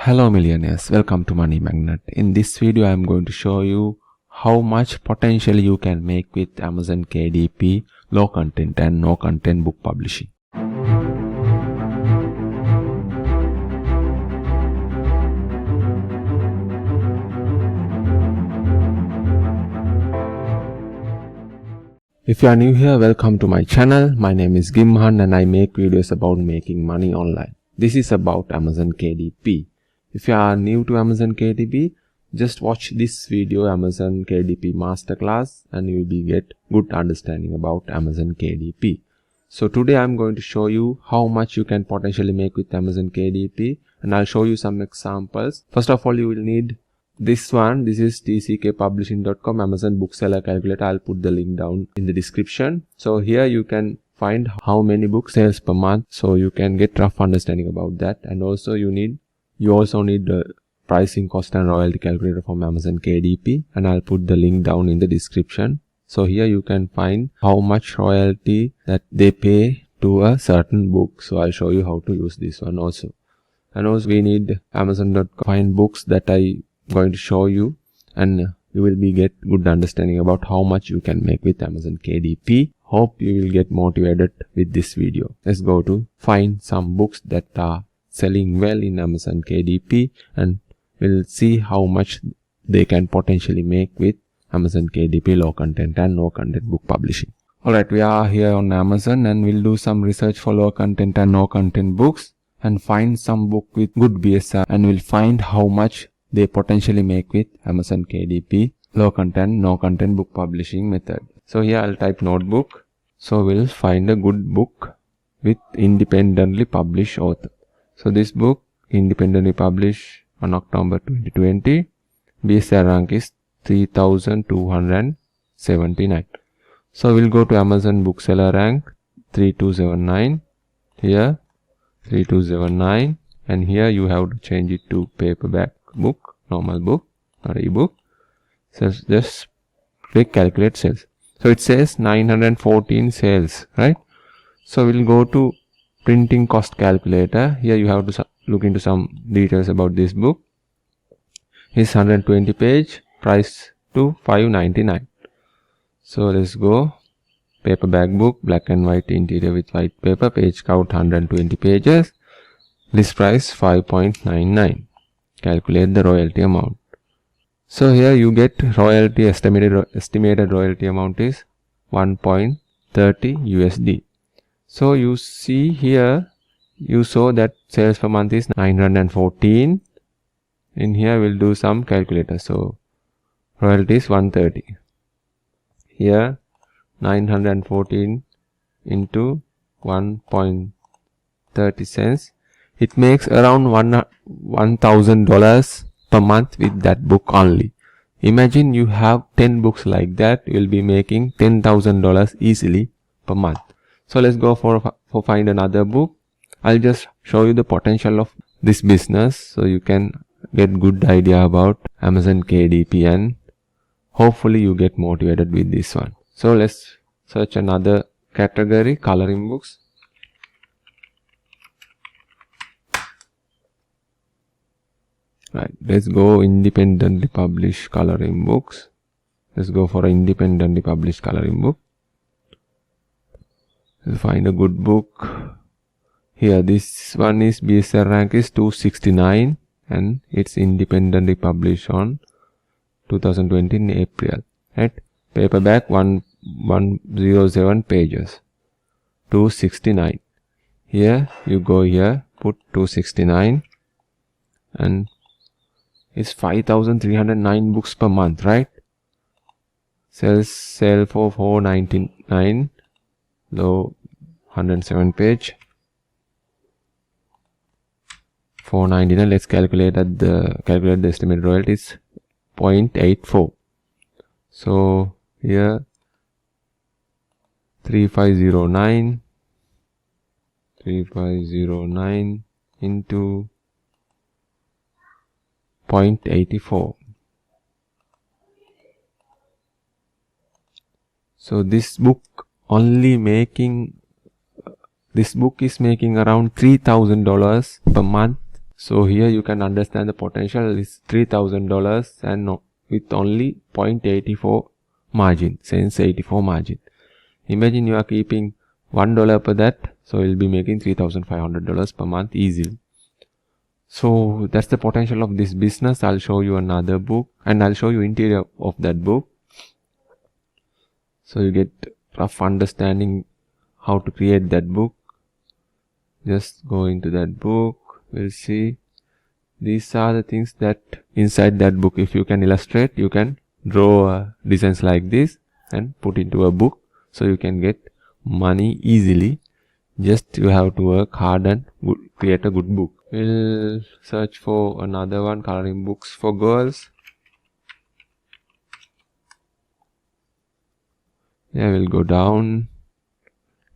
Hello millionaires, welcome to Money Magnet. In this video I am going to show you how much potential you can make with Amazon KDP, low content and no content book publishing. If you are new here, welcome to my channel. My name is Gimhan and I make videos about making money online. This is about Amazon KDP. If you are new to Amazon KDP, just watch this video, Amazon KDP Masterclass, and you will get good understanding about Amazon KDP. So today I am going to show you how much you can potentially make with Amazon KDP, and I'll show you some examples. First of all, you will need this one. This is tckpublishing.com Amazon bookseller calculator. I'll put the link down in the description. So here you can find how many book sales per month, so you can get rough understanding about that. And also you also need the pricing, cost and royalty calculator from Amazon KDP, and I'll put the link down in the description. So here you can find how much royalty that they pay to a certain book. So I'll show you how to use this one also. And also we need Amazon.com find books that I going to show you, and you will get good understanding about how much you can make with Amazon KDP. Hope you will get motivated with this video. Let's go to find some books that are selling well in Amazon KDP, and we'll see how much they can potentially make with Amazon KDP, low content and no content book publishing. Alright, we are here on Amazon and we'll do some research for low content and no content books and find some book with good BSR, and we'll find how much they potentially make with Amazon KDP, low content, no content book publishing method. So here I'll type notebook. So we'll find a good book with independently published author. So this book independently published on October 2020. BSR rank is 3279. So we'll go to Amazon bookseller rank 3279. Here 3279, and here you have to change it to paperback book, normal book, or ebook. So just click calculate sales. So it says 914 sales, right? So we'll go to printing cost calculator. Here you have to look into some details about this book. It's 120 page, price to $5.99. So let's go. Paperback book, black and white interior with white paper, page count 120 pages, list price $5.99. Calculate the royalty amount. So here you get royalty, estimated royalty amount is 1.30 USD. So you see here, you saw that sales per month is 914. In here we'll do some calculator. So royalty is 130. Here 914 into 1.30 cents. It makes around $1,000 per month with that book only. Imagine you have 10 books like that, you will be making $10,000 easily per month. So let's go for find another book. I'll just show you the potential of this business so you can get good idea about Amazon KDP, and hopefully you get motivated with this one. So let's search another category, coloring books. Right, let's go independently published coloring books. Let's go for an independently published coloring book. Let's find a good book. Here this one is BSR rank is 269 and it's independently published on 2020 in April. Right, paperback 107 pages, 269. Here you go here, put 269, and it's 5,309 books per month, right? Sell for $4.99, low 107 page, $4.99. Let's calculate the estimated royalties, 0.84. So here 3509 into 0.84. So this book is making around $3,000 per month So here you can understand the potential is $3,000 and with only 0.84 margin, cents 84 margin. Imagine you are keeping $1 per that, so you'll be making $3,500 per month easily. So that's the potential of this business. I'll show you another book and I'll show you interior of that book, so you get rough understanding how to create that book. Just go into that book. We'll see these are the things that inside that book. If you can illustrate, you can draw designs like this and put into a book, so you can get money easily. Just you have to work hard and create a good book. We'll search for another one, coloring books for girls. Yeah, we'll go down.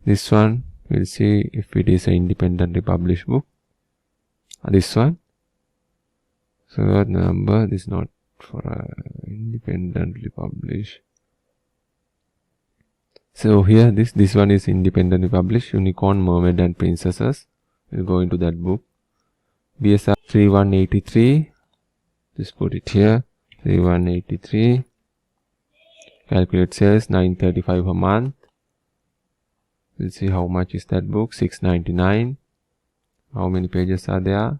This one, we'll see if it is an independently published book. This one. So what number? This is not for independently published. So here this one is independently published, Unicorn, Mermaid and Princesses. We'll go into that book. BSR 3183. Just put it here. 3183. Calculate sales 935 a month. We'll see how much is that book. 699. How many pages are there?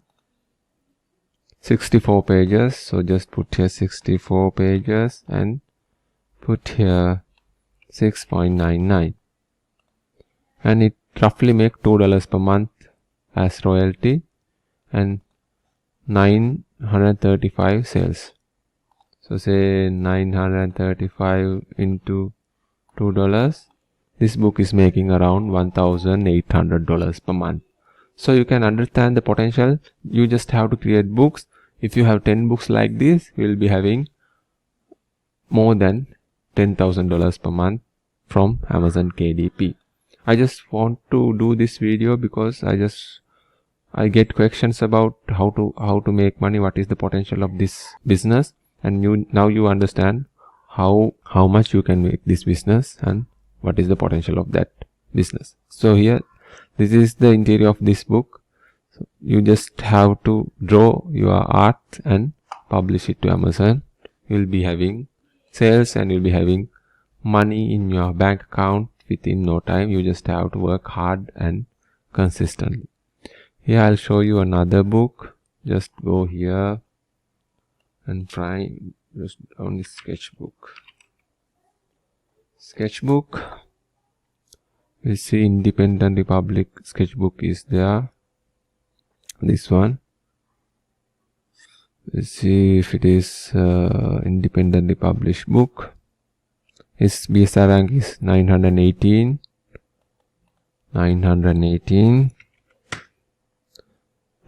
64 pages. So just put here 64 pages and put here 6.99, and it roughly make $2 per month as royalty and 935 sales. So say 935 into $2. This book is making around $1,800 per month. So you can understand the potential. You just have to create books. If you have 10 books like this, you will be having more than $10,000 per month from Amazon KDP. I just want to do this video because I get questions about how to make money, what is the potential of this business, and now you understand how much you can make this business and what is the potential of that business. So here, this is the interior of this book. So you just have to draw your art and publish it to Amazon. You'll be having sales and you'll be having money in your bank account within no time. You just have to work hard and consistently. Here I'll show you another book. Just go here and try just on the sketchbook. We see independently published sketchbook is there. This one. Let's see if it is independently published book. Its BSR rank is 918.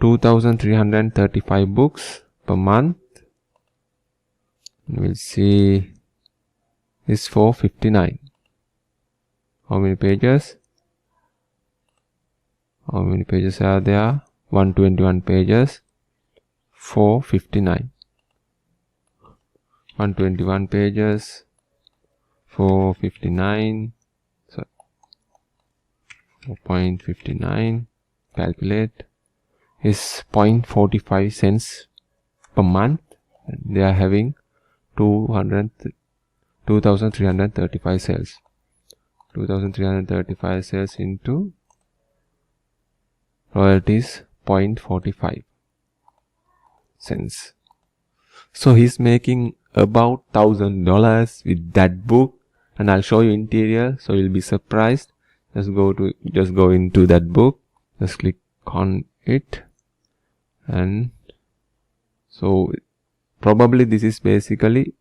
2,335 books per month. We'll see is 459. How many pages? How many pages are there? 121 pages. 459. 121 pages. 459. So 4.59. Calculate is 0.45 cents per month. And they are having 2,335 sales. 2,335 sales into royalties 0.45 cents. So he's making about $1,000 with that book, and I'll show you interior, so you'll be surprised. Just go into that book. Just click on it, and so probably this is basically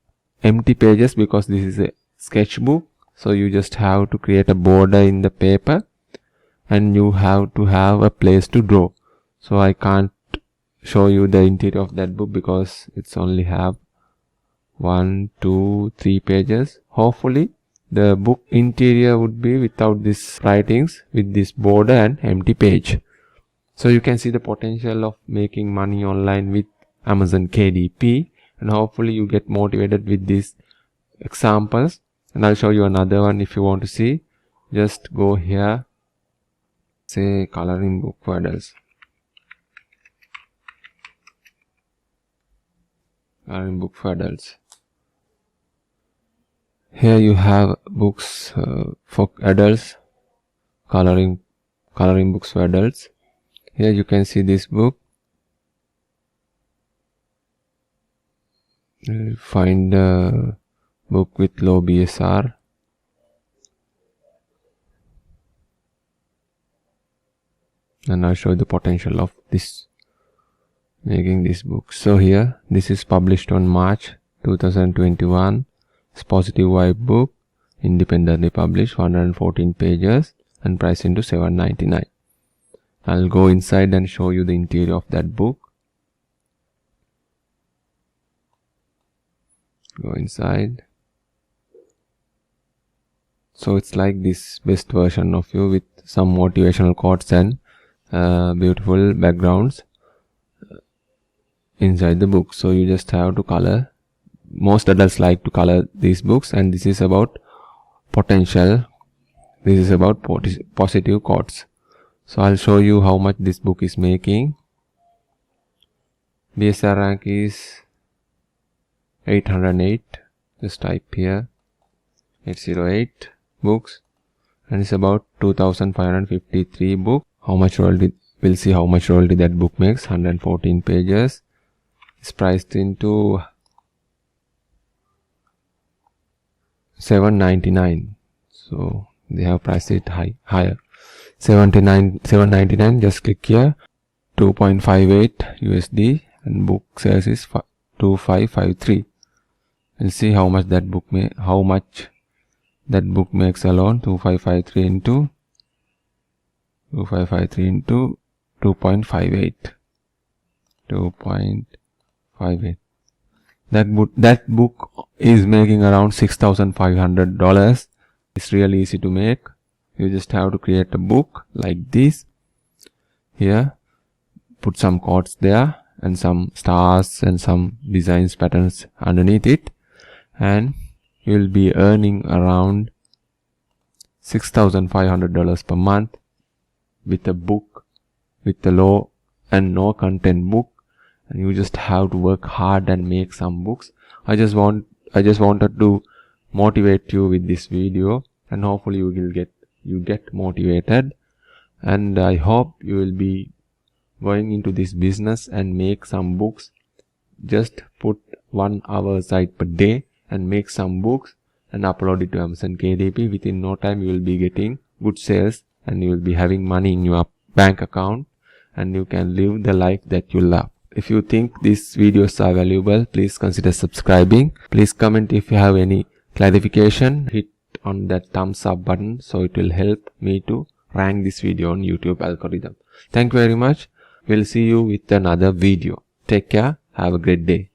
empty pages because this is a sketchbook. So you just have to create a border in the paper and you have to have a place to draw. So I can't show you the interior of that book because it's only have 1, 2, 3 pages. Hopefully the book interior would be without these writings, with this border and empty page. So you can see the potential of making money online with Amazon KDP, and hopefully you get motivated with these examples. And I'll show you another one if you want to see. Just go here, say coloring book for adults. coloring book for adults. Here you have books for adults, coloring books for adults. Here you can see this book. Find a book with low BSR. And I'll show you the potential of this making this book. So here, this is published on March 2021. It's positive vibe book, independently published, 114 pages, and priced into $7.99. I'll go inside and show you the interior of that book. Go inside. So it's like this best version of you with some motivational quotes and beautiful backgrounds inside the book. So you just have to color. Most adults like to color these books, and this is about potential. This is about positive quotes. So I'll show you how much this book is making. BSR rank is 808. Just type here 808 books, and it's about 2553 book. How much royalty? We'll see how much royalty that book makes. 114 pages. It's priced into $7.99. So they have priced it higher. $7.99. Just click here. 2.58 USD, and book size is 2553. We'll see how much that book makes alone. 2553 into 2.58. 2.58. That book is making around $6,500. It's really easy to make. You just have to create a book like this. Here, put some quotes there and some stars and some designs, patterns underneath it, and you will be earning around $6,500 per month with a book, with a low and no content book. And you just have to work hard and make some books. I just wanted to motivate you with this video, and hopefully you get motivated, and I hope you will be going into this business and make some books. Just put 1 hour aside per day and make some books and upload it to Amazon KDP. Within no time you will be getting good sales, and you will be having money in your bank account, and you can live the life that you love. If you think these videos are valuable, please consider subscribing. Please comment if you have any clarification. Hit on that thumbs up button, so it will help me to rank this video on YouTube algorithm. Thank you very much. We'll see you with another video. Take care. Have a great day.